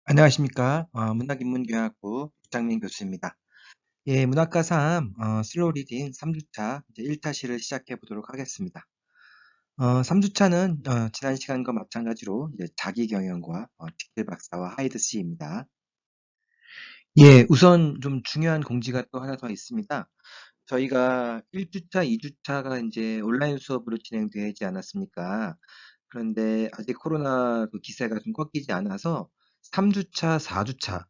안녕하십니까. 문학인문교양학부 유창민 교수입니다. 예, 문학과 3, 슬로우 리딩 3주차 이제 1타시를 시작해 보도록 하겠습니다. 3주차는 지난 시간과 마찬가지로 이제 자기 경영과 직길 박사와 하이드 씨입니다. 예, 우선 좀 중요한 공지가 또 하나 더 있습니다. 저희가 1주차, 2주차가 이제 온라인 수업으로 진행되지 않았습니까? 그런데 아직 코로나 그 기세가 좀 꺾이지 않아서 3주차, 4주차,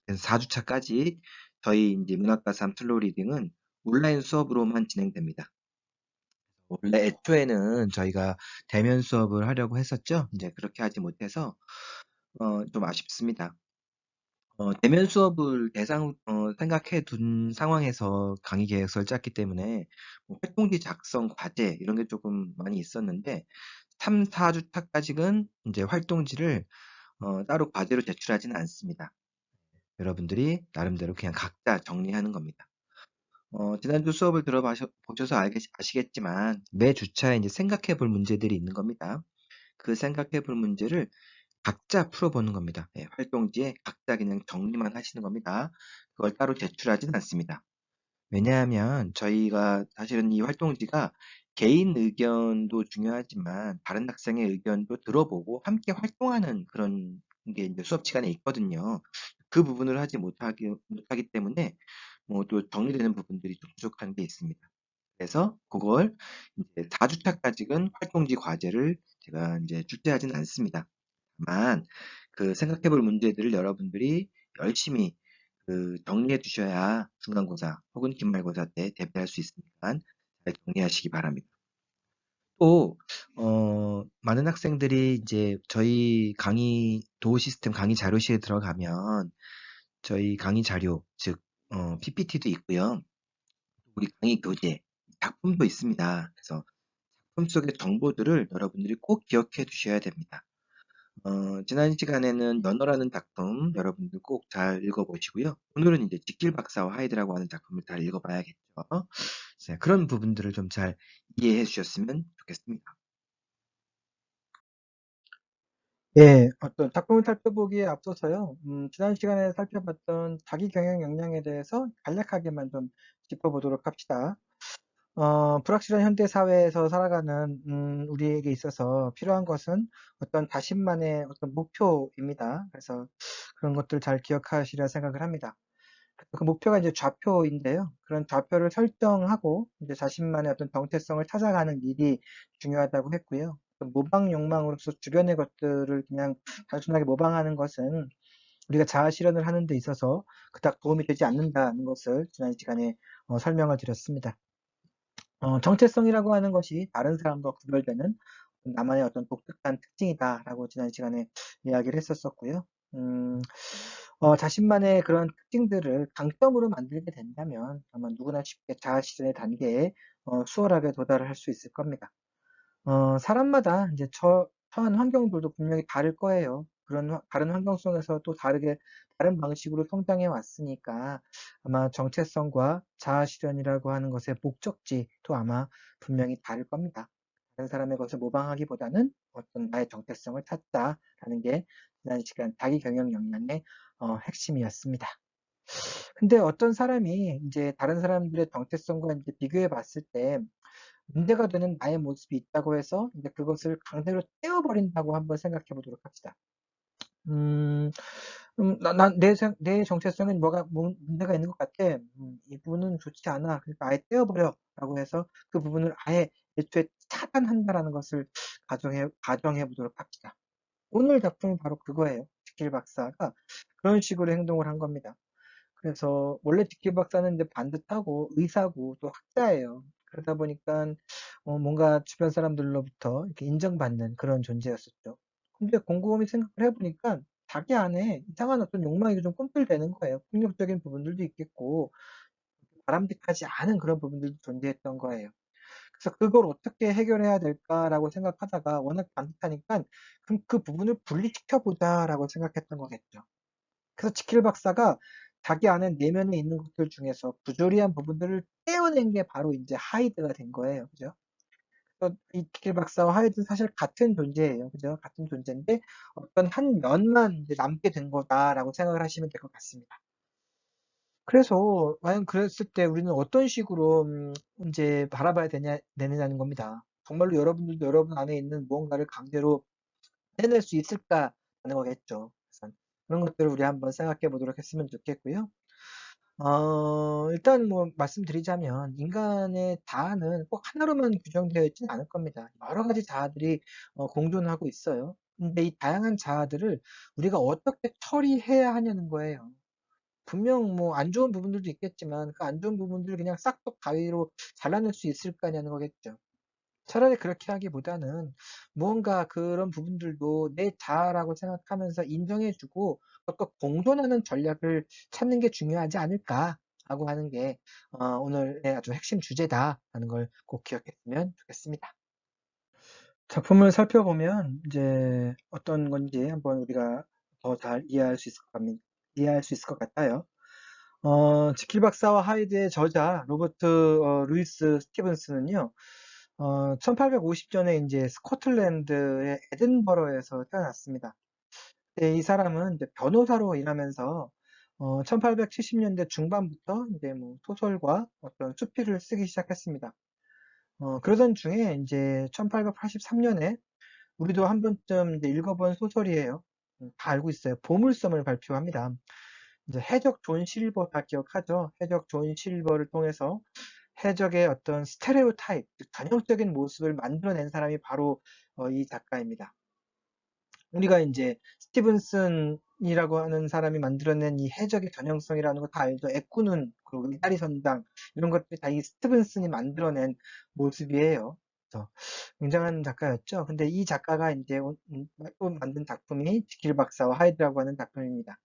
4주차까지 저희 이제 문학과 3 슬로우 리딩은 온라인 수업으로만 진행됩니다. 원래 애초에는 저희가 대면 수업을 하려고 했었죠. 이제 그렇게 하지 못해서 좀 아쉽습니다. 대면 수업을 생각해 둔 상황에서 강의 계획서를 짰기 때문에 뭐 활동지 작성, 과제 이런 게 조금 많이 있었는데 3, 4주차까지는 이제 활동지를 따로 과제로 제출하지는 않습니다. 여러분들이 나름대로 그냥 각자 정리하는 겁니다. 지난주 수업을 들어보셔서 아시겠지만 매 주차에 이제 생각해 볼 문제들이 있는 겁니다. 그 생각해 볼 문제를 각자 풀어보는 겁니다. 예, 활동지에 각자 그냥 정리만 하시는 겁니다. 그걸 따로 제출하지는 않습니다. 왜냐하면 저희가 사실은 이 활동지가 개인 의견도 중요하지만 다른 학생의 의견도 들어보고 함께 활동하는 그런 게 이제 수업 시간에 있거든요. 그 부분을 하지 못하기 때문에 뭐 또 정리되는 부분들이 좀 부족한 게 있습니다. 그래서 그걸 이제 4주차까지는 활동지 과제를 제가 이제 출제하지는 않습니다. 다만 그 생각해 볼 문제들을 여러분들이 열심히 그 정리해 두셔야 중간고사 혹은 기말고사 때 대비할 수 있으니까 잘 정리하시기 바랍니다. 또 많은 학생들이 이제 저희 강의 도어 시스템 강의 자료실에 들어가면 저희 강의 자료 즉 PPT도 있고요. 우리 강의 교재 작품도 있습니다. 그래서 작품 속의 정보들을 여러분들이 꼭 기억해 두셔야 됩니다. 지난 시간에는 연어라는 작품 여러분들 꼭 잘 읽어보시고요. 오늘은 이제 지킬 박사와 하이드라고 하는 작품을 잘 읽어봐야겠죠. 네, 그런 부분들을 좀 잘 이해해 주셨으면 좋겠습니다. 예, 어떤 작품을 살펴보기에 앞서서요, 지난 시간에 살펴봤던 자기 경영 역량에 대해서 간략하게만 좀 짚어보도록 합시다. 불확실한 현대 사회에서 살아가는, 우리에게 있어서 필요한 것은 어떤 자신만의 어떤 목표입니다. 그래서 그런 것들 잘 기억하시려 생각을 합니다. 그 목표가 이제 좌표인데요. 그런 좌표를 설정하고 이제 자신만의 어떤 정체성을 찾아가는 일이 중요하다고 했고요. 모방 욕망으로서 주변의 것들을 그냥 단순하게 모방하는 것은 우리가 자아 실현을 하는 데 있어서 그닥 도움이 되지 않는다는 것을 지난 시간에 설명을 드렸습니다. 정체성이라고 하는 것이 다른 사람과 구별되는 나만의 어떤 독특한 특징이다라고 지난 시간에 이야기를 했었었고요. 음, 자신만의 그런 특징들을 강점으로 만들게 된다면 아마 누구나 쉽게 자아 실현의 단계에 수월하게 도달을 할 수 있을 겁니다. 사람마다 이제 처한 환경들도 분명히 다를 거예요. 다른 환경 속에서 또 다른 방식으로 성장해 왔으니까 아마 정체성과 자아 실현이라고 하는 것의 목적지도 아마 분명히 다를 겁니다. 다른 사람의 것을 모방하기보다는 어떤 나의 정체성을 찾자라는 게 지난 시간 자기 경영 역량의 핵심이었습니다. 근데 어떤 사람이 이제 다른 사람들의 정체성과 이제 비교해 봤을 때 문제가 되는 나의 모습이 있다고 해서 이제 그것을 강제로 떼어버린다고 한번 생각해 보도록 합시다. 음, 내 정체성엔 문제가 있는 것 같아. 이 부분은 좋지 않아. 그러니까 아예 떼어버려. 라고 해서 그 부분을 아예 애초에 차단한다라는 것을 가정해 보도록 합시다. 오늘 작품이 바로 그거예요. 지킬 박사가 그런 식으로 행동을 한 겁니다. 그래서 원래 지킬 박사는 이제 반듯하고 의사고 또 학자예요. 그러다 보니까 뭔가 주변 사람들로부터 이렇게 인정받는 그런 존재였었죠. 근데 곰곰이 생각을 해보니까 자기 안에 이상한 어떤 욕망이 좀 꿈틀대는 거예요. 폭력적인 부분들도 있겠고 바람직하지 않은 그런 부분들도 존재했던 거예요. 그래서 그걸 어떻게 해결해야 될까라고 생각하다가 워낙 반듯하니까 그럼 그 부분을 분리시켜 보자라고 생각했던 거겠죠. 그래서 지킬 박사가 자기 안에 내면에 있는 것들 중에서 부조리한 부분들을 떼어낸 게 바로 이제 하이드가 된 거예요. 그죠? 이 지킬 박사와 하이드는 사실 같은 존재예요. 그죠? 같은 존재인데 어떤 한 면만 이제 남게 된 거다라고 생각을 하시면 될 것 같습니다. 그래서 과연 그랬을 때 우리는 어떤 식으로 이제 바라봐야 되느냐는 겁니다. 정말로 여러분들도 여러분 안에 있는 무언가를 강제로 해낼 수 있을까라는 거겠죠. 그래서 그런 것들을 우리 한번 생각해 보도록 했으면 좋겠고요. 일단 뭐 말씀드리자면 인간의 자아는 꼭 하나로만 규정되어 있지는 않을 겁니다. 여러 가지 자아들이 공존하고 있어요. 근데 이 다양한 자아들을 우리가 어떻게 처리해야 하냐는 거예요. 분명 뭐 안 좋은 부분들도 있겠지만 그 안 좋은 부분들을 그냥 싹둑 가위로 잘라낼 수 있을 거냐는 거겠죠. 차라리 그렇게 하기보다는 무언가 그런 부분들도 내 자아라고 생각하면서 인정해주고 또 공존하는 전략을 찾는 게 중요하지 않을까라고 하는 게 오늘의 아주 핵심 주제다라는 걸 꼭 기억했으면 좋겠습니다. 작품을 살펴보면 이제 어떤 건지 한번 우리가 더 잘 이해할 수 있을 것 같아요. 지킬 박사와 하이드의 저자 로버트 루이스 스티븐스는요, 1850년에 이제 스코틀랜드의 에든버러에서 태어났습니다. 네, 이 사람은 이제 변호사로 일하면서 1870년대 중반부터 이제 뭐 소설과 어떤 수필을 쓰기 시작했습니다. 그러던 중에 이제 1883년에 우리도 한 번쯤 이제 읽어본 소설이에요. 다 알고 있어요. 보물섬을 발표합니다. 이제 해적 존 실버 다 기억하죠? 해적 존 실버를 통해서 해적의 어떤 스테레오타입, 즉 전형적인 모습을 만들어낸 사람이 바로 이 작가입니다. 우리가 이제 스티븐슨이라고 하는 사람이 만들어낸 이 해적의 전형성이라는 거 다 알죠? 애꾸는 그리고 이다리 선장 이런 것들이 다 이 스티븐슨이 만들어낸 모습이에요. 그래서 굉장한 작가였죠. 근데 이 작가가 이제 또 만든 작품이 지킬 박사와 하이드라고 하는 작품입니다.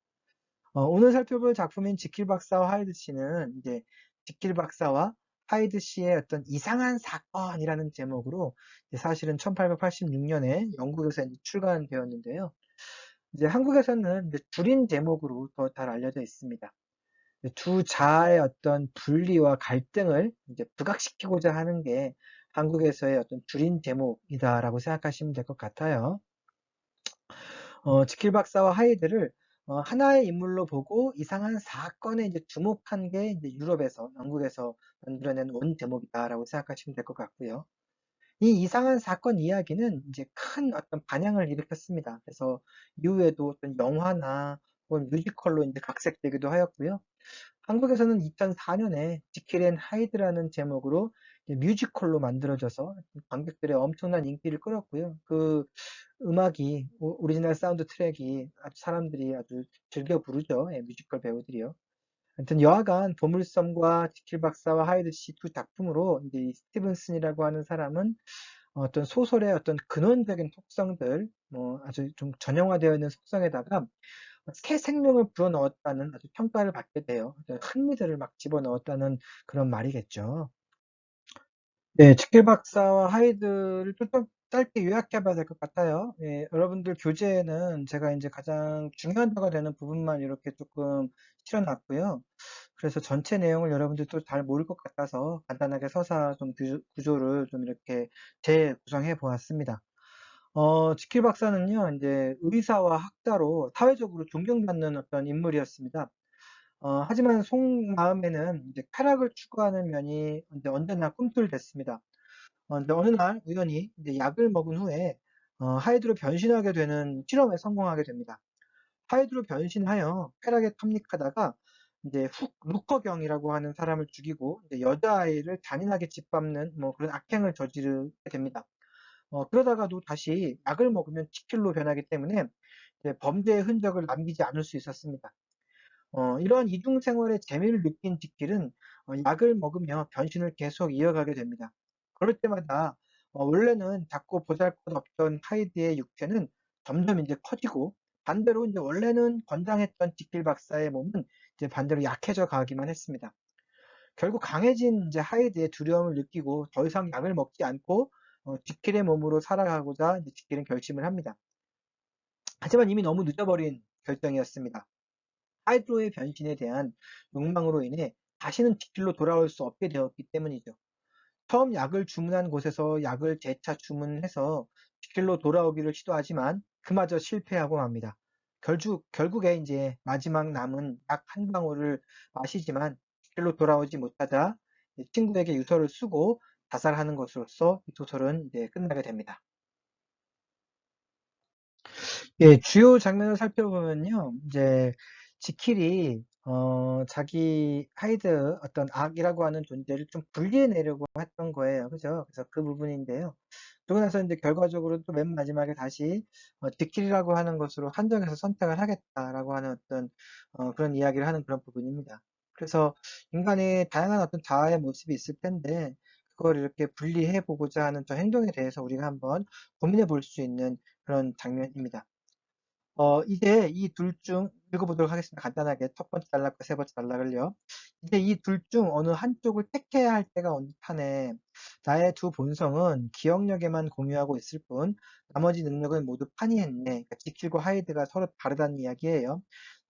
오늘 살펴볼 작품인 지킬 박사와 하이드 씨는 이제 지킬 박사와 하이드 씨의 어떤 이상한 사건이라는 제목으로 이제 사실은 1886년에 영국에서 이제 출간되었는데요. 이제 한국에서는 이제 줄인 제목으로 더 잘 알려져 있습니다. 두 자아의 어떤 분리와 갈등을 이제 부각시키고자 하는 게 한국에서의 어떤 줄인 제목이다라고 생각하시면 될 것 같아요. 지킬 박사와 하이드를 하나의 인물로 보고 이상한 사건에 이제 주목한 게 이제 유럽에서, 영국에서 만들어낸 원 제목이다라고 생각하시면 될 것 같고요. 이 이상한 사건 이야기는 이제 큰 어떤 반향을 일으켰습니다. 그래서 이후에도 어떤 영화나 혹은 뮤지컬로 이제 각색되기도 하였고요. 한국에서는 2004년에 지킬 앤 하이드라는 제목으로 뮤지컬로 만들어져서 관객들의 엄청난 인기를 끌었고요. 그 음악이 오리지널 사운드 트랙이 아주 사람들이 아주 즐겨 부르죠. 예, 뮤지컬 배우들이요. 하여튼 여하간 보물섬과 지킬 박사와 하이드 씨 두 작품으로 이제 이 스티븐슨이라고 하는 사람은 어떤 소설의 어떤 근원적인 속성들, 뭐 아주 좀 전형화되어 있는 속성에다가 새 생명을 불어넣었다는 아주 평가를 받게 돼요. 흥미들을 막 집어넣었다는 그런 말이겠죠. 네, 지킬 박사와 하이드를 좀 짧게 요약해 봐야 될 것 같아요. 예, 여러분들 교재에는 제가 이제 가장 중요하다고 되는 부분만 이렇게 조금 실어놨고요. 그래서 전체 내용을 여러분들 또 잘 모를 것 같아서 간단하게 서사 좀 구조를 좀 이렇게 재구성해 보았습니다. 지킬 박사는요, 이제 의사와 학자로 사회적으로 존경받는 어떤 인물이었습니다. 하지만 속마음에는 이제 쾌락을 추구하는 면이 이제 언제나 꿈틀댔습니다. 근데 어느 날 우연히 이제 약을 먹은 후에 하이드로 변신하게 되는 실험에 성공하게 됩니다. 하이드로 변신하여 쾌락에 탐닉하다가 이제 훅 루커경이라고 하는 사람을 죽이고 이제 여자아이를 잔인하게 짓밟는 뭐 그런 악행을 저지르게 됩니다. 그러다가도 다시 약을 먹으면 지킬로 변하기 때문에 이제 범죄의 흔적을 남기지 않을 수 있었습니다. 이러한 이중 생활의 재미를 느낀 지킬은 약을 먹으며 변신을 계속 이어가게 됩니다. 그럴 때마다 원래는 작고 보잘것없던 하이드의 육체는 점점 이제 커지고 반대로 이제 원래는 건장했던 지킬 박사의 몸은 이제 반대로 약해져 가기만 했습니다. 결국 강해진 이제 하이드의 두려움을 느끼고 더 이상 약을 먹지 않고 지킬의 몸으로 살아가고자 이제 지킬은 결심을 합니다. 하지만 이미 너무 늦어버린 결정이었습니다. 하이드로의 변신에 대한 욕망으로 인해 다시는 지킬로 돌아올 수 없게 되었기 때문이죠. 처음 약을 주문한 곳에서 약을 재차 주문해서 지킬로 돌아오기를 시도하지만 그마저 실패하고 맙니다. 결국에 이제 마지막 남은 약 한 방울을 마시지만 지킬로 돌아오지 못하자 친구에게 유서를 쓰고 자살하는 것으로서 이 소설은 이제 끝나게 됩니다. 예, 주요 장면을 살펴보면요. 이제 지킬이 자기 하이드 어떤 악이라고 하는 존재를 좀 분리해내려고 했던 거예요. 그죠? 그래서 그 부분인데요. 그러고 나서 이제 결과적으로 또 맨 마지막에 다시 지킬이라고 하는 것으로 한정해서 선택을 하겠다라고 하는 어떤 그런 이야기를 하는 그런 부분입니다. 그래서 인간의 다양한 어떤 자아의 모습이 있을 텐데 그걸 이렇게 분리해 보고자 하는 저 행동에 대해서 우리가 한번 고민해 볼 수 있는 그런 장면입니다. 이제 이 둘 중 읽어보도록 하겠습니다. 간단하게 첫 번째 단락과 세 번째 단락을요. 이제 이 둘 중 어느 한쪽을 택해야 할 때가 온 판에 나의 두 본성은 기억력에만 공유하고 있을 뿐 나머지 능력은 모두 판이했네. 그러니까 지킬과 하이드가 서로 다르다는 이야기예요.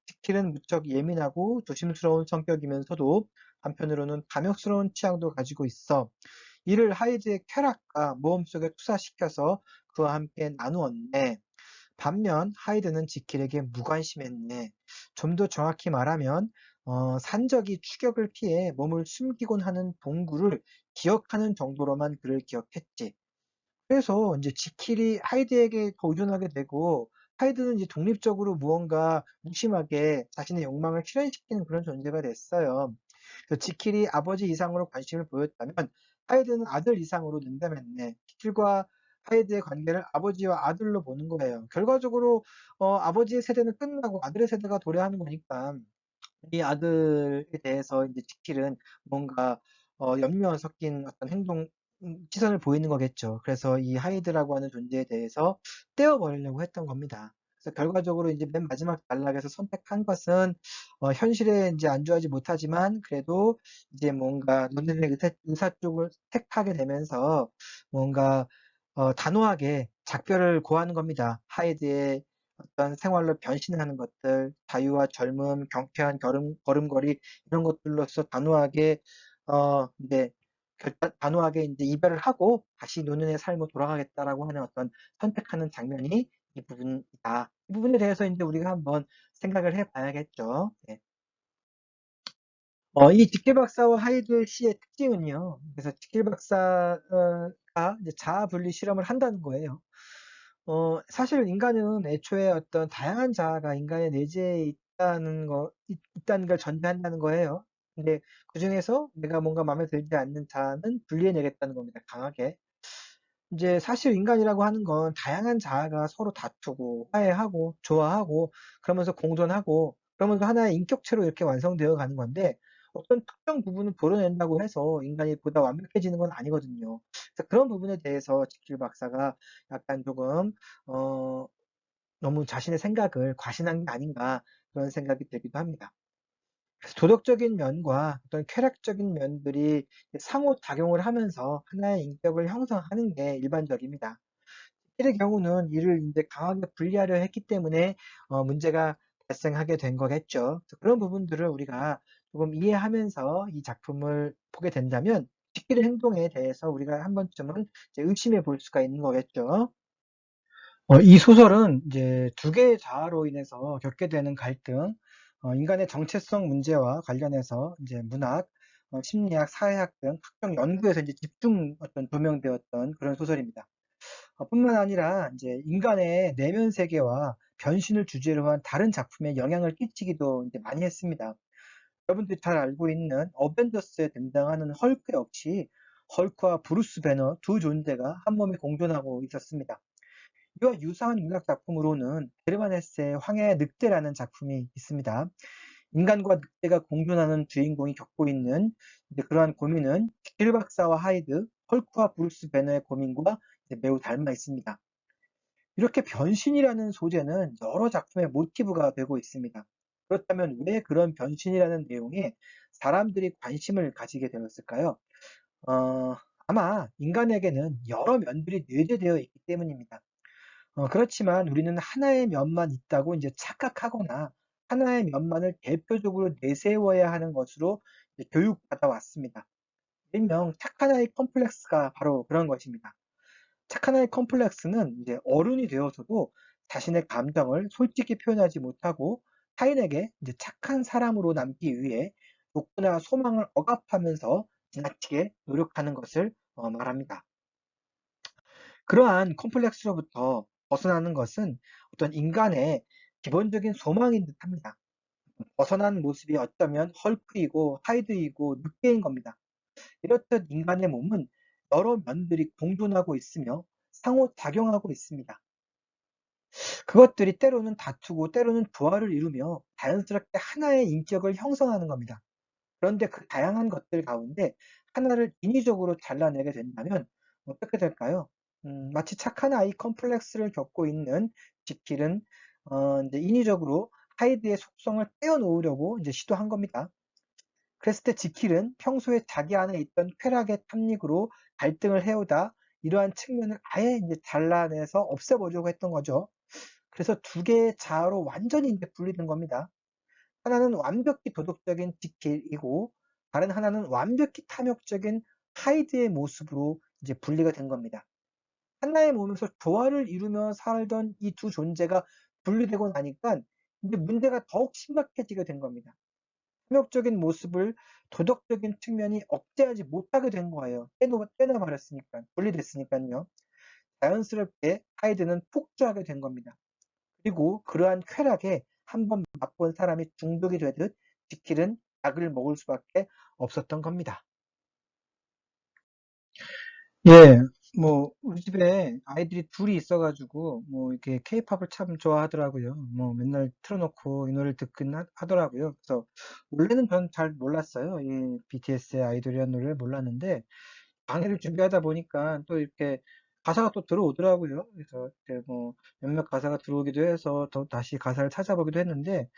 지킬은 무척 예민하고 조심스러운 성격이면서도 한편으로는 감욕스러운 취향도 가지고 있어. 이를 하이드의 쾌락과 모험 속에 투사시켜서 그와 함께 나누었네. 반면 하이드는 지킬에게 무관심했네. 좀 더 정확히 말하면 산적이 추격을 피해 몸을 숨기곤 하는 동굴을 기억하는 정도로만 그를 기억했지. 그래서 이제 지킬이 하이드에게 더 의존하게 되고 하이드는 이제 독립적으로 무언가 무심하게 자신의 욕망을 실현시키는 그런 존재가 됐어요. 그래서 지킬이 아버지 이상으로 관심을 보였다면 하이드는 아들 이상으로 능담했네. 지킬과 하이드의 관계를 아버지와 아들로 보는 거예요. 결과적으로 아버지의 세대는 끝나고 아들의 세대가 도래하는 거니까 이 아들에 대해서 이제 지킬은 뭔가 염려 섞인 어떤 행동, 시선을 보이는 거겠죠. 그래서 이 하이드라고 하는 존재에 대해서 떼어버리려고 했던 겁니다. 그래서 결과적으로 이제 맨 마지막 단락에서 선택한 것은 현실에 이제 안주하지 못하지만 그래도 이제 뭔가 논리의 의사 쪽을 택하게 되면서 뭔가 단호하게 작별을 고하는 겁니다. 하이드의 어떤 생활로 변신하는 것들, 자유와 젊음, 경쾌한 걸음걸이 이런 것들로서 단호하게 이제 단호하게 이제 이별을 하고 다시 노년의 삶으로 돌아가겠다라고 하는 어떤 선택하는 장면이 이 부분이다. 이 부분에 대해서 이제 우리가 한번 생각을 해봐야겠죠. 네. 이 지킬 박사와 하이드 씨의 특징은요. 그래서 지킬 박사가 이제 자아 분리 실험을 한다는 거예요. 사실 인간은 애초에 어떤 다양한 자아가 인간의 내재해 있다는 걸 전제한다는 거예요. 근데 그중에서 내가 뭔가 마음에 들지 않는 자아는 분리해내겠다는 겁니다. 강하게. 이제 사실 인간이라고 하는 건 다양한 자아가 서로 다투고 화해하고 좋아하고 그러면서 공존하고 그러면서 하나의 인격체로 이렇게 완성되어 가는 건데 어떤 특정 부분을 도려낸다고 해서 인간이 보다 완벽해지는 건 아니거든요. 그래서 그런 부분에 대해서 지킬 박사가 약간 조금 어, 너무 자신의 생각을 과신한 게 아닌가 그런 생각이 들기도 합니다. 그래서 도덕적인 면과 어떤 쾌락적인 면들이 상호 작용을 하면서 하나의 인격을 형성하는 게 일반적입니다. 의 경우는 이를 이제 강하게 분리하려 했기 때문에 문제가 발생하게 된 거겠죠. 그래서 그런 부분들을 우리가 조금 이해하면서 이 작품을 보게 된다면 지킬의 행동에 대해서 우리가 한 번쯤은 이제 의심해 볼 수가 있는 거겠죠. 이 소설은 이제 두 개의 자아로 인해서 겪게 되는 갈등, 인간의 정체성 문제와 관련해서 이제 문학, 심리학, 사회학 등 각종 연구에서 이제 집중 어떤 조명되었던 그런 소설입니다. 뿐만 아니라 이제 인간의 내면 세계와 변신을 주제로 한 다른 작품에 영향을 끼치기도 이제 많이 했습니다. 여러분들이 잘 알고 있는 어벤져스에 등장하는 헐크 역시 헐크와 브루스 배너 두 존재가 한 몸에 공존하고 있었습니다. 이와 유사한 문학 작품으로는 헤르만 헤세의 황야의 늑대라는 작품이 있습니다. 인간과 늑대가 공존하는 주인공이 겪고 있는 이제 그러한 고민은 길 박사와 하이드, 헐크와 브루스 배너의 고민과 이제 매우 닮아 있습니다. 이렇게 변신이라는 소재는 여러 작품의 모티브가 되고 있습니다. 그렇다면 왜 그런 변신이라는 내용에 사람들이 관심을 가지게 되었을까요? 어, 아마 인간에게는 여러 면들이 내재되어 있기 때문입니다. 그렇지만 우리는 하나의 면만 있다고 이제 착각하거나 하나의 면만을 대표적으로 내세워야 하는 것으로 이제 교육받아 왔습니다. 일명 착한 아이 컴플렉스가 바로 그런 것입니다. 착한 아이 컴플렉스는 이제 어른이 되어서도 자신의 감정을 솔직히 표현하지 못하고 타인에게 이제 착한 사람으로 남기 위해 욕구나 소망을 억압하면서 지나치게 노력하는 것을 말합니다. 그러한 컴플렉스로부터 벗어나는 것은 어떤 인간의 기본적인 소망인 듯합니다. 벗어난 모습이 어쩌면 헐크이고 하이드이고 늑대인 겁니다. 이렇듯 인간의 몸은 여러 면들이 공존하고 있으며 상호작용하고 있습니다. 그것들이 때로는 다투고 때로는 조화를 이루며 자연스럽게 하나의 인격을 형성하는 겁니다. 그런데 그 다양한 것들 가운데 하나를 인위적으로 잘라내게 된다면 어떻게 될까요? 마치 착한 아이 컴플렉스를 겪고 있는 지킬은 이제 인위적으로 하이드의 속성을 떼어놓으려고 이제 시도한 겁니다. 그랬을 때 지킬은 평소에 자기 안에 있던 쾌락의 탐닉으로 갈등을 해오다 이러한 측면을 아예 이제 잘라내서 없애보려고 했던 거죠. 그래서 두 개의 자아로 완전히 이제 분리된 겁니다. 하나는 완벽히 도덕적인 지킬이고 다른 하나는 완벽히 탐욕적인 하이드의 모습으로 이제 분리가 된 겁니다. 하나의 몸에서 조화를 이루며 살던 이 두 존재가 분리되고 나니까 이제 문제가 더욱 심각해지게 된 겁니다. 탐욕적인 모습을 도덕적인 측면이 억제하지 못하게 된 거예요. 떼어버렸으니까, 분리됐으니까요. 자연스럽게 하이드는 폭주하게 된 겁니다. 그리고 그러한 쾌락에 한번 맛본 사람이 중독이 되듯 지킬은 약을 먹을 수밖에 없었던 겁니다. 예, 뭐 우리 집에 아이들이 둘이 있어가지고 뭐 이렇게 케이팝을 참 좋아하더라고요. 뭐 맨날 틀어놓고 이 노래를 듣긴 하더라고요. 그래서 원래는 전 잘 몰랐어요. 이 BTS의 아이돌이라는 노래를 몰랐는데 강의를 준비하다 보니까 또 이렇게 가사가 또 들어오더라고요. 그래서 이렇게 뭐 몇몇 가사가 들어오기도 해서 또 다시 가사를 찾아보기도 했는데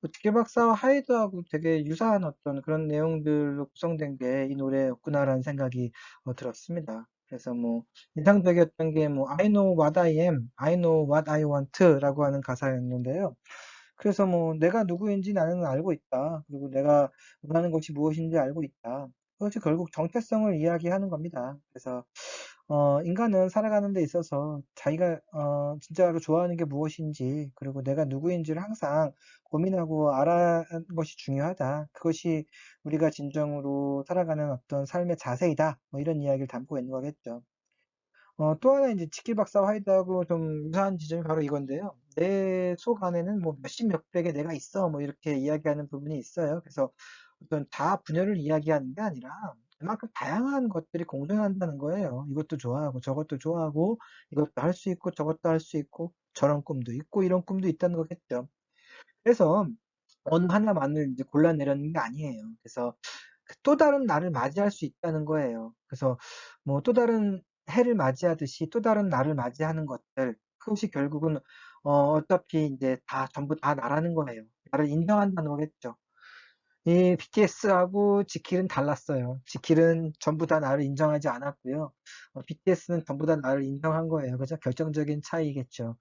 뭐 박사와 하이드하고 되게 유사한 어떤 그런 내용들로 구성된 게 이 노래였구나라는 생각이 들었습니다. 그래서 뭐 인상적이었던 게 뭐 I know what I am, I know what I want라고 하는 가사였는데요. 그래서 뭐 내가 누구인지 나는 알고 있다. 그리고 내가 원하는 것이 무엇인지 알고 있다. 그것이 결국 정체성을 이야기하는 겁니다. 그래서 인간은 살아가는 데 있어서 자기가 진짜로 좋아하는 게 무엇인지 그리고 내가 누구인지를 항상 고민하고 알아가는 것이 중요하다. 그것이 우리가 진정으로 살아가는 어떤 삶의 자세이다. 뭐 이런 이야기를 담고 있는 거겠죠. 또 하나 이제 지킬 박사 화이트하고 좀 유사한 지점이 바로 이건데요. 내 속 안에는 뭐 몇십 몇백의 내가 있어. 뭐 이렇게 이야기하는 부분이 있어요. 그래서 어떤 자아 분열을 이야기하는 게 아니라 그만큼 다양한 것들이 공존한다는 거예요. 이것도 좋아하고 저것도 좋아하고 이것도 할 수 있고 저것도 할 수 있고 저런 꿈도 있고 이런 꿈도 있다는 거겠죠. 그래서 어느 하나만을 이제 골라내려는 게 아니에요. 그래서 그또 다른 나를 맞이할 수 있다는 거예요. 그래서 뭐 또 다른 해를 맞이하듯이 또 다른 나를 맞이하는 것들, 그것이 결국은 어차피 이제 다 전부 다 나라는 거예요. 나를 인정한다는 거겠죠. 이 BTS하고 지킬은 달랐어요. 지킬은 전부 다 나를 인정하지 않았고요. BTS는 전부 다 나를 인정한 거예요. 그죠? 결정적인 차이겠죠.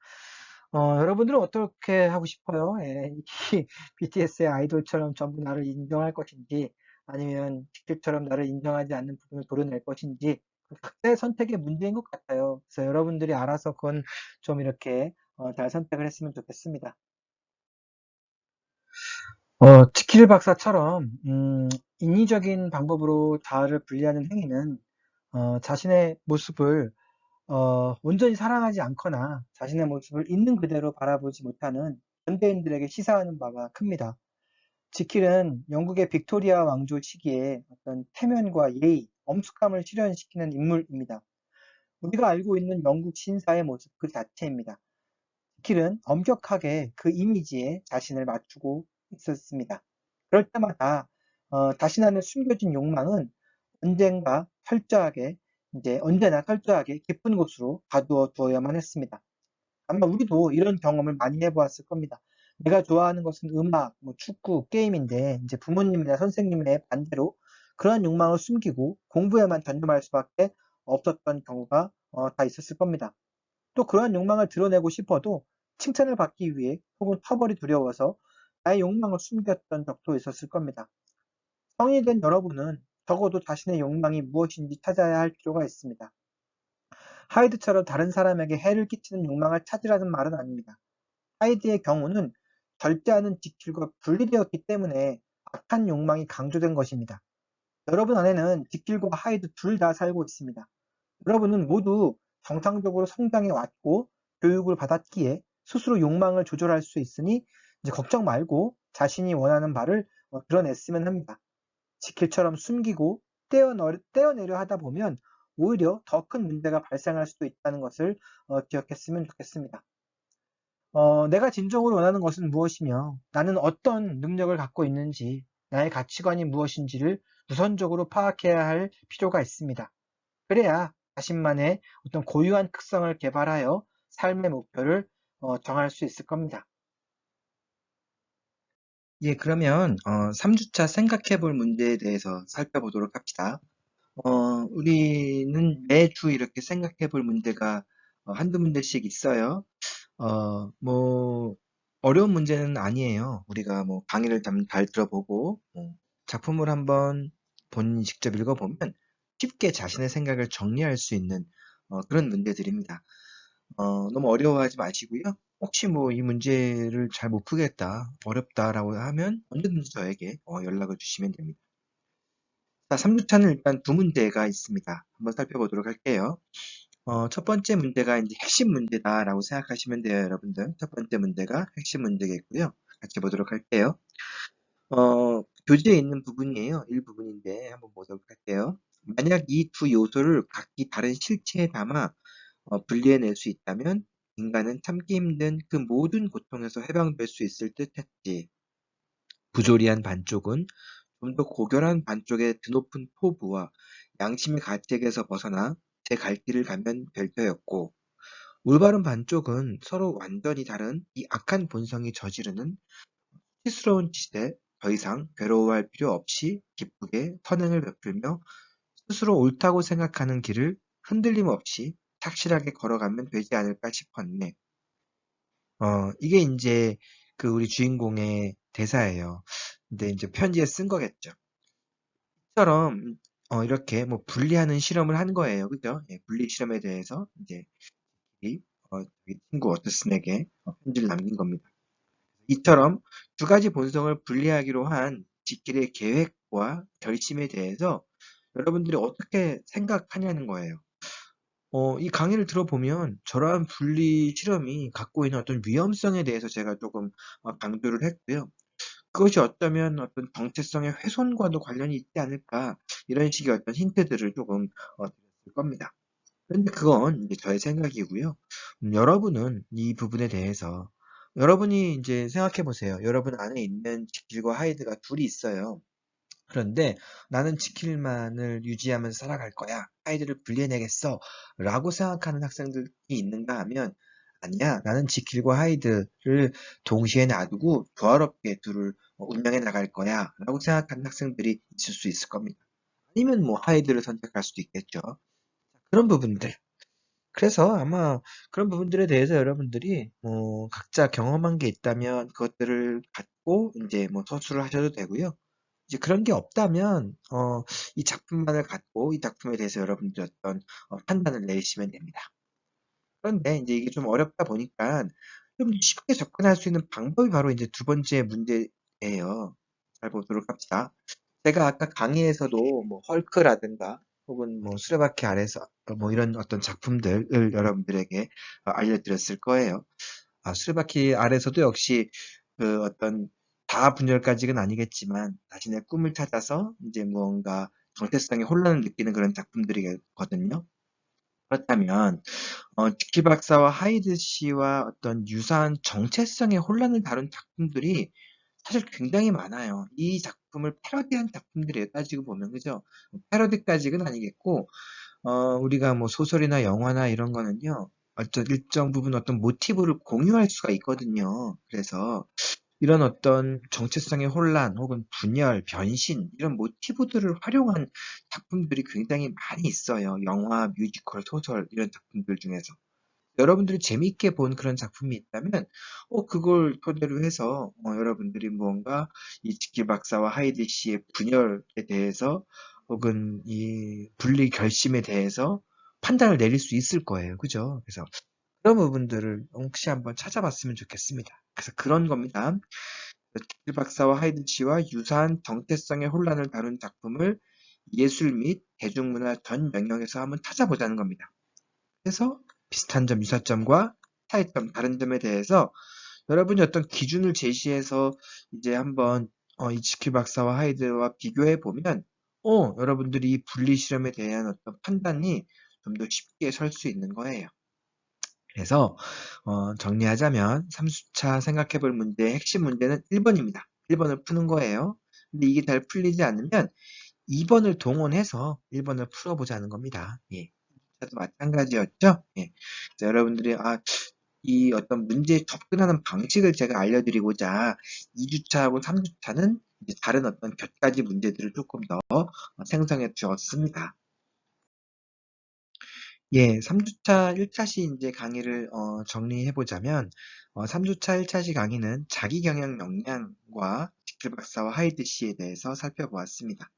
여러분들은 어떻게 하고 싶어요? 예, 이 BTS의 아이돌처럼 전부 나를 인정할 것인지, 아니면 지킬처럼 나를 인정하지 않는 부분을 도려낼 것인지, 그 각자의 선택의 문제인 것 같아요. 그래서 여러분들이 알아서 그건 좀 이렇게 잘 선택을 했으면 좋겠습니다. 지킬 박사처럼 인위적인 방법으로 자아를 분리하는 행위는 자신의 모습을 온전히 사랑하지 않거나 자신의 모습을 있는 그대로 바라보지 못하는 현대인들에게 시사하는 바가 큽니다. 지킬은 영국의 빅토리아 왕조 시기에 어떤 태면과 예의, 엄숙함을 실현시키는 인물입니다. 우리가 알고 있는 영국 신사의 모습 그 자체입니다. 지킬은 엄격하게 그 이미지에 자신을 맞추고 있었습니다. 그럴 때마다 자신 안에 숨겨진 욕망은 언제나 철저하게 깊은 곳으로 가두어 두어야만 했습니다. 아마 우리도 이런 경험을 많이 해보았을 겁니다. 내가 좋아하는 것은 음악, 뭐 축구, 게임인데 이제 부모님이나 선생님의 반대로 그런 욕망을 숨기고 공부에만 전념할 수밖에 없었던 경우가 다 있었을 겁니다. 또 그러한 욕망을 드러내고 싶어도 칭찬을 받기 위해 혹은 처벌이 두려워서 나의 욕망을 숨겼던 적도 있었을 겁니다. 성인이 된 여러분은 적어도 자신의 욕망이 무엇인지 찾아야 할 필요가 있습니다. 하이드처럼 다른 사람에게 해를 끼치는 욕망을 찾으라는 말은 아닙니다. 하이드의 경우는 절제하는 지킬과 분리되었기 때문에 악한 욕망이 강조된 것입니다. 여러분 안에는 지킬과 하이드 둘 다 살고 있습니다. 여러분은 모두 정상적으로 성장해 왔고 교육을 받았기에 스스로 욕망을 조절할 수 있으니 이제 걱정 말고 자신이 원하는 바를 드러냈으면 합니다. 지킬처럼 숨기고 떼어내려 하다 보면 오히려 더 큰 문제가 발생할 수도 있다는 것을 기억했으면 좋겠습니다. 내가 진정으로 원하는 것은 무엇이며 나는 어떤 능력을 갖고 있는지 나의 가치관이 무엇인지를 우선적으로 파악해야 할 필요가 있습니다. 그래야 자신만의 어떤 고유한 특성을 개발하여 삶의 목표를 정할 수 있을 겁니다. 예, 그러면 3주차 생각해 볼 문제에 대해서 살펴보도록 합시다. 우리는 매주 이렇게 생각해 볼 문제가 한두 문제씩 있어요. 뭐 어려운 문제는 아니에요. 우리가 뭐 강의를 잘 들어보고 작품을 한번 본인이 직접 읽어보면 쉽게 자신의 생각을 정리할 수 있는 그런 문제들입니다. 너무 어려워하지 마시고요. 혹시 뭐 이 문제를 잘 못 풀겠다, 어렵다라고 하면 언제든지 저에게 연락을 주시면 됩니다. 자, 3주차는 일단 두 문제가 있습니다. 한번 살펴보도록 할게요. 첫 번째 문제가 이제 핵심 문제다라고 생각하시면 돼요, 여러분들. 첫 번째 문제가 핵심 문제겠고요. 같이 보도록 할게요. 교재에 있는 부분이에요. 일부분인데 한번 보도록 할게요. 만약 이 두 요소를 각기 다른 실체에 담아 분리해낼 수 있다면 인간은 참기 힘든 그 모든 고통에서 해방될 수 있을 듯 했지. 부조리한 반쪽은 좀 더 고결한 반쪽의 드높은 포부와 양심의 가책에서 벗어나 제 갈 길을 가면 될 터였고, 올바른 반쪽은 서로 완전히 다른 이 악한 본성이 저지르는 수치스러운 짓에 더 이상 괴로워할 필요 없이 기쁘게 선행을 베풀며 스스로 옳다고 생각하는 길을 흔들림 없이 착실하게 걸어가면 되지 않을까 싶었네. 이게 이제 그 우리 주인공의 대사예요. 근데 이제 편지에 쓴 거겠죠. 처럼 이렇게 뭐 분리하는 실험을 한 거예요. 그죠? 예, 분리 실험에 대해서 이제 이 친구 워트슨에게 편지를 남긴 겁니다. 이처럼 두 가지 본성을 분리하기로 한 지킬의 계획과 결심에 대해서 여러분들이 어떻게 생각하냐는 거예요. 이 강의를 들어보면 저러한 분리 실험이 갖고 있는 어떤 위험성에 대해서 제가 조금 강조를 했고요. 그것이 어쩌면 어떤 정체성의 훼손과도 관련이 있지 않을까 이런 식의 어떤 힌트들을 조금 드렸을 겁니다. 그런데 그건 이제 저의 생각이고요. 여러분은 이 부분에 대해서 여러분이 이제 생각해 보세요. 여러분 안에 있는 지킬과 하이드가 둘이 있어요. 그런데 나는 지킬만을 유지하면서 살아갈 거야. 하이드를 분리해내겠어. 라고 생각하는 학생들이 있는가 하면 아니야. 나는 지킬과 하이드를 동시에 놔두고 조화롭게 둘을 운영해 나갈 거야. 라고 생각하는 학생들이 있을 수 있을 겁니다. 아니면 뭐 하이드를 선택할 수도 있겠죠. 그런 부분들. 그래서 아마 그런 부분들에 대해서 여러분들이 뭐 각자 경험한 게 있다면 그것들을 갖고 이제 뭐 서술을 하셔도 되고요. 이제 그런 게 없다면 이 작품만을 갖고 이 작품에 대해서 여러분들이 어떤 판단을 내리시면 됩니다. 그런데 이제 이게 좀 어렵다 보니까 좀 쉽게 접근할 수 있는 방법이 바로 이제 두 번째 문제예요. 잘 보도록 합시다. 제가 아까 강의에서도 뭐 헐크라든가 혹은 뭐 수레바퀴 아래서 뭐 이런 어떤 작품들을 여러분들에게 알려드렸을 거예요. 수레바퀴 아래서도 역시 그 어떤 다 분열까지는 아니겠지만 자신의 꿈을 찾아서 이제 무언가 정체성의 혼란을 느끼는 그런 작품들이거든요. 그렇다면 지키 박사와 하이드 씨와 어떤 유사한 정체성의 혼란을 다룬 작품들이 사실 굉장히 많아요. 이 작품을 패러디한 작품들이에요. 따지고 보면 그죠? 패러디까지는 아니겠고 우리가 뭐 소설이나 영화나 이런 거는요. 어떤 일정 부분 어떤 모티브를 공유할 수가 있거든요. 그래서 이런 어떤 정체성의 혼란 혹은 분열, 변신 이런 모티브들을 활용한 작품들이 굉장히 많이 있어요. 영화, 뮤지컬, 소설 이런 작품들 중에서. 여러분들이 재미있게 본 그런 작품이 있다면 그걸 토대로 해서 여러분들이 무언가 이 지키 박사와 하이디 씨의 분열에 대해서 혹은 이 분리 결심에 대해서 판단을 내릴 수 있을 거예요. 그죠? 그래서 그런 부분들을 혹시 한번 찾아봤으면 좋겠습니다. 그래서 그런 겁니다. 길 박사와 하이든 씨와 유사한 정체성의 혼란을 다룬 작품을 예술 및 대중문화 전 영역에서 한번 찾아보자는 겁니다. 그래서 비슷한 점, 유사점과 차이점, 다른 점에 대해서 여러분이 어떤 기준을 제시해서 이제 한번 이 지킬 박사와 하이드와 비교해 보면 여러분들이 이 분리 실험에 대한 어떤 판단이 좀 더 쉽게 설 수 있는 거예요. 그래서 정리하자면 3주차 생각해 볼 문제의 핵심 문제는 1번입니다. 1번을 푸는 거예요. 근데 이게 잘 풀리지 않으면 2번을 동원해서 1번을 풀어보자는 겁니다. 예. 도 마찬가지였죠? 예. 자, 여러분들이 이 어떤 문제에 접근하는 방식을 제가 알려드리고자 2주차하고 3주차는 다른 어떤 곁가지 문제들을 조금 더 생성해 주었습니다. 예, 3주차 1차시 이제 강의를 정리해 보자면 3주차 1차시 강의는 자기 경영 역량과 지킬 박사와 하이드 씨에 대해서 살펴보았습니다.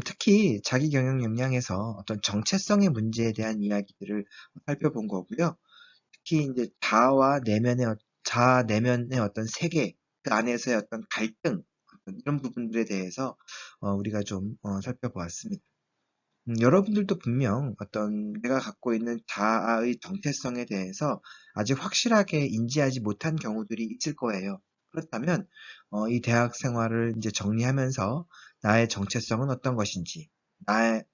특히 자기 경영 역량에서 어떤 정체성의 문제에 대한 이야기들을 살펴본 거고요. 특히 이제 자아 내면의 어떤 세계, 그 안에서의 어떤 갈등, 이런 부분들에 대해서 우리가 좀 살펴보았습니다. 여러분들도 분명 어떤 내가 갖고 있는 자아의 정체성에 대해서 아직 확실하게 인지하지 못한 경우들이 있을 거예요. 그렇다면 이 대학 생활을 이제 정리하면서 나의 정체성은 어떤 것인지, 나의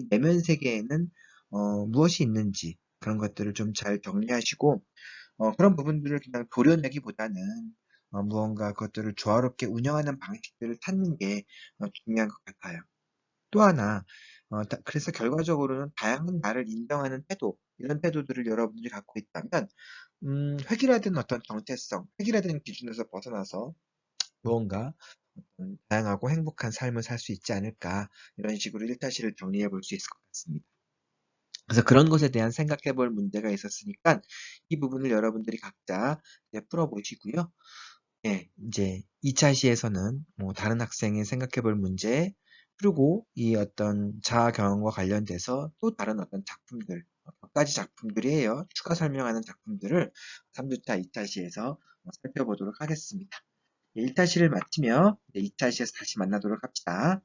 내면 세계에는 무엇이 있는지 그런 것들을 좀 잘 정리하시고 그런 부분들을 그냥 도려내기보다는 무언가 그것들을 조화롭게 운영하는 방식들을 찾는 게 중요한 것 같아요. 또 하나, 그래서 결과적으로는 다양한 나를 인정하는 태도, 이런 태도들을 여러분들이 갖고 있다면, 획일화된 어떤 정체성, 획일화된 기준에서 벗어나서 무언가 다양하고 행복한 삶을 살 수 있지 않을까, 이런 식으로 일타시를 정리해 볼 수 있을 것 같습니다. 그래서 그런 것에 대한 생각해 볼 문제가 있었으니까, 이 부분을 여러분들이 각자 풀어보시고요. 예, 이제 2차 시에서는 뭐 다른 학생이 생각해 볼 문제, 그리고 이 어떤 자아 경험과 관련돼서 또 다른 어떤 작품들, 몇 가지 작품들이에요. 추가 설명하는 작품들을 3주차, 2차 시에서 살펴보도록 하겠습니다. 1차 시를 마치며 2차 시에서 다시 만나도록 합시다.